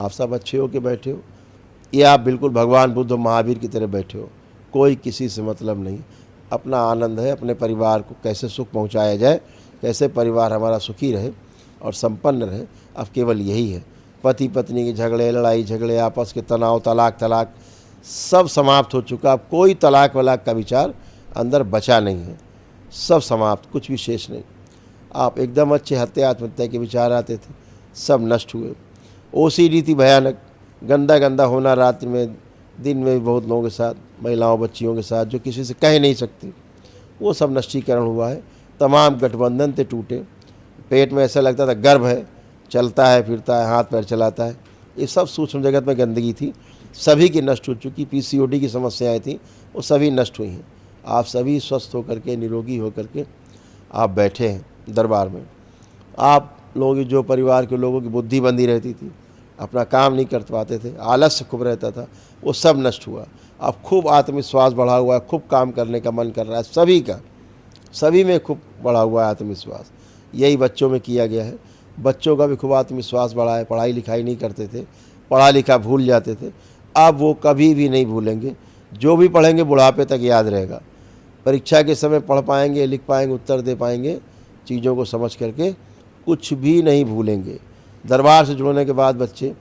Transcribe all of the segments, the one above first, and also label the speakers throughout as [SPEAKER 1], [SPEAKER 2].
[SPEAKER 1] आप सब अच्छे हो के बैठे हो, ये आप बिल्कुल भगवान बुद्ध महावीर की तरह बैठे हो, कोई किसी से मतलब नहीं, अपना आनंद है। अपने परिवार को कैसे सुख पहुंचाया जाए, कैसे परिवार हमारा सुखी रहे और संपन्न रहे, अब केवल यही है। पति पत्नी के झगड़े, लड़ाई झगड़े, आपस के तनाव, तलाक सब समाप्त हो चुका। अब कोई तलाक वलाक का विचार अंदर बचा नहीं है, सब समाप्त, कुछ भी शेष नहीं। आप एकदम अच्छे हत्या आत्महत्या के विचार आते थे, सब नष्ट हुए। ओसीडी थी भयानक, गंदा होना रात में, दिन में भी बहुत लोगों के साथ, महिलाओं बच्चियों के साथ, जो किसी से कह नहीं सकती, वो सब नष्टीकरण हुआ है। तमाम गठबंधन थे टूटे। पेट में ऐसा लगता था गर्भ है, चलता है, फिरता है, हाथ पैर चलाता है। ये सब सूक्ष्म जगत में गंदगी थी, सभी की नष्ट हो चुकी। पीसीओडी की समस्याएं थी, वो सभी नष्ट हुई हैं। आप सभी स्वस्थ होकर के, निरोगी होकर के आप बैठे हैं दरबार में। आप लोगों की, जो परिवार के लोगों की बुद्धि बंधी रहती थी, अपना काम नहीं कर पाते थे, आलस्य खूब रहता था, वो सब नष्ट हुआ। अब खूब आत्मविश्वास बढ़ा हुआ है, खूब काम करने का मन कर रहा है सभी का, सभी में खूब बढ़ा हुआ है आत्मविश्वास। यही बच्चों में किया गया है, बच्चों का भी खूब आत्मविश्वास बढ़ा है। पढ़ाई लिखाई नहीं करते थे, पढ़ा लिखा भूल जाते थे, अब वो कभी भी नहीं भूलेंगे। जो भी पढ़ेंगे बुढ़ापे तक याद रहेगा। परीक्षा के समय पढ़ पाएंगे, लिख पाएंगे, उत्तर दे पाएंगे, चीज़ों को समझ करके कुछ भी नहीं भूलेंगे। दरबार से जुड़ने के बाद बच्चे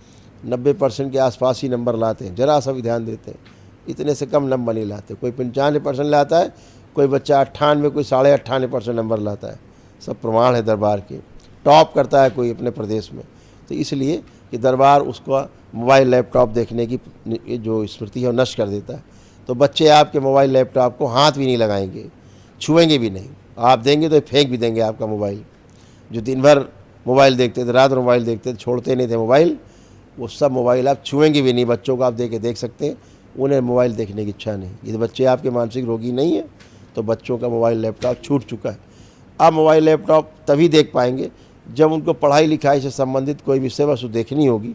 [SPEAKER 1] 90% के आसपास ही नंबर लाते हैं, जरा सा भी ध्यान देते हैं, इतने से कम नंबर नहीं लाते। कोई 95% लाता है, कोई बच्चा 98, कोई 98.5% नंबर लाता है। सब प्रमाण है दरबार के। टॉप करता है कोई अपने प्रदेश में। तो इसलिए कि दरबार उसको मोबाइल लैपटॉप देखने की जो स्मृति है वो नष्ट कर देता है। तो बच्चे आपके मोबाइल लैपटॉप को हाथ भी नहीं लगाएंगे, छुएंगे भी नहीं। आप देंगे तो फेंक भी देंगे आपका मोबाइल। जो दिन भर मोबाइल देखते थे, रात भर मोबाइल देखते थे, छोड़ते नहीं थे मोबाइल, वो सब मोबाइल आप छुएंगे भी नहीं। बच्चों को आप देख सकते हैं, उन्हें मोबाइल देखने की इच्छा नहीं। यदि बच्चे आपके मानसिक रोगी नहीं है तो बच्चों का मोबाइल लैपटॉप छूट चुका है। आप मोबाइल लैपटॉप तभी देख पाएंगे जब उनको पढ़ाई लिखाई से संबंधित कोई विषय वस्तु देखनी होगी,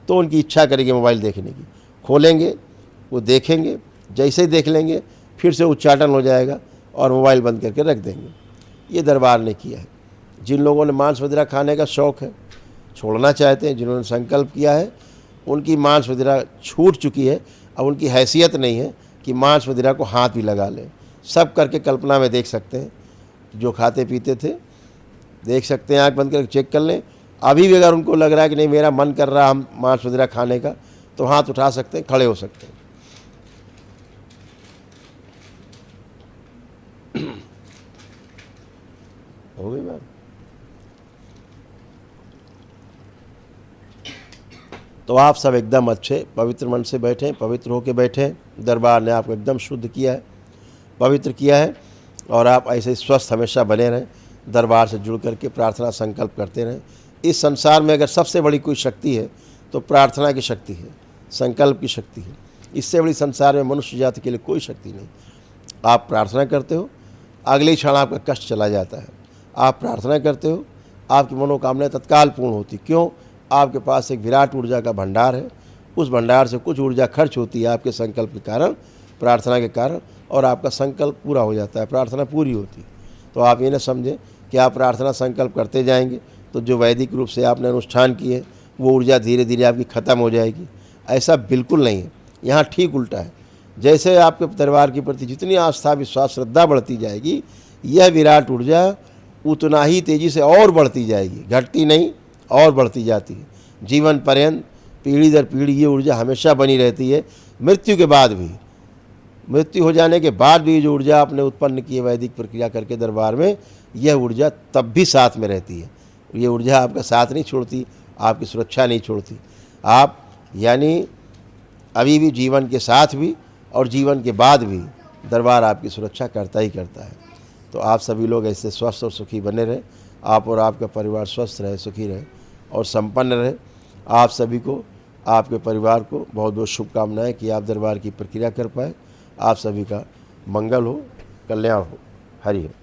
[SPEAKER 1] तो उनकी इच्छा करेगी मोबाइल देखने की। खोलेंगे, वो देखेंगे, जैसे ही देख लेंगे फिर से उच्चाटन हो जाएगा और मोबाइल बंद करके रख देंगे। ये दरबार ने किया है। जिन लोगों ने मांस मदिरा खाने का शौक़ है, छोड़ना चाहते हैं, जिन्होंने संकल्प किया है, उनकी मांस मदिरा छूट चुकी है। अब उनकी हैसियत नहीं है कि मांस मदिरा को हाथ भी लगा लें। सब करके कल्पना में देख सकते हैं, जो खाते पीते थे देख सकते हैं, आँख बंद करके चेक कर लें। अभी भी अगर उनको लग रहा है कि नहीं मेरा मन कर रहा हम मांस मदिरा खाने का, तो हाथ उठा सकते हैं, खड़े हो सकते हैं। हो गई बात। तो आप सब एकदम अच्छे पवित्र मन से बैठें, पवित्र होकर बैठें। दरबार ने आपको एकदम शुद्ध किया है, पवित्र किया है, और आप ऐसे स्वस्थ हमेशा बने रहें। दरबार से जुड़ करके प्रार्थना संकल्प करते रहें। इस संसार में अगर सबसे बड़ी कोई शक्ति है तो प्रार्थना की शक्ति है, संकल्प की शक्ति है। इससे बड़ी संसार में मनुष्य जाति के लिए कोई शक्ति नहीं। आप प्रार्थना करते हो, अगले क्षण आपका कष्ट चला जाता है। आप प्रार्थना करते हो, आपकी मनोकामनाएं तत्काल पूर्ण होती। क्यों? आपके पास एक विराट ऊर्जा का भंडार है। उस भंडार से कुछ ऊर्जा खर्च होती है आपके संकल्प के कारण, प्रार्थना के कारण, और आपका संकल्प पूरा हो जाता है, प्रार्थना पूरी होती है। तो आप ये न समझें कि आप प्रार्थना संकल्प करते जाएंगे तो जो वैदिक रूप से आपने अनुष्ठान किए वो ऊर्जा धीरे धीरे आपकी ख़त्म हो जाएगी। ऐसा बिल्कुल नहीं है। यहाँ ठीक उल्टा है। जैसे आपके परिवार के प्रति जितनी आस्था, विश्वास, श्रद्धा बढ़ती जाएगी, यह विराट ऊर्जा उतना ही तेज़ी से और बढ़ती जाएगी, घटती नहीं, और बढ़ती जाती है। जीवन पर्यंत, पीढ़ी दर पीढ़ी ये ऊर्जा हमेशा बनी रहती है। मृत्यु के बाद भी, मृत्यु हो जाने के बाद भी जो ऊर्जा आपने उत्पन्न की है वैदिक प्रक्रिया करके दरबार में, यह ऊर्जा तब भी साथ में रहती है। ये ऊर्जा आपका साथ नहीं छोड़ती, आपकी सुरक्षा नहीं छोड़ती। आप यानी अभी भी जीवन के साथ भी और जीवन के बाद भी दरबार आपकी सुरक्षा करता ही करता है। तो आप सभी लोग ऐसे स्वस्थ और सुखी बने रहें। आप और आपका परिवार स्वस्थ रहे, सुखी रहे और संपन्न रहे। आप सभी को, आपके परिवार को बहुत बहुत शुभकामनाएं कि आप दरबार की प्रक्रिया कर पाए। आप सभी का मंगल हो, कल्याण हो। हरि ओम।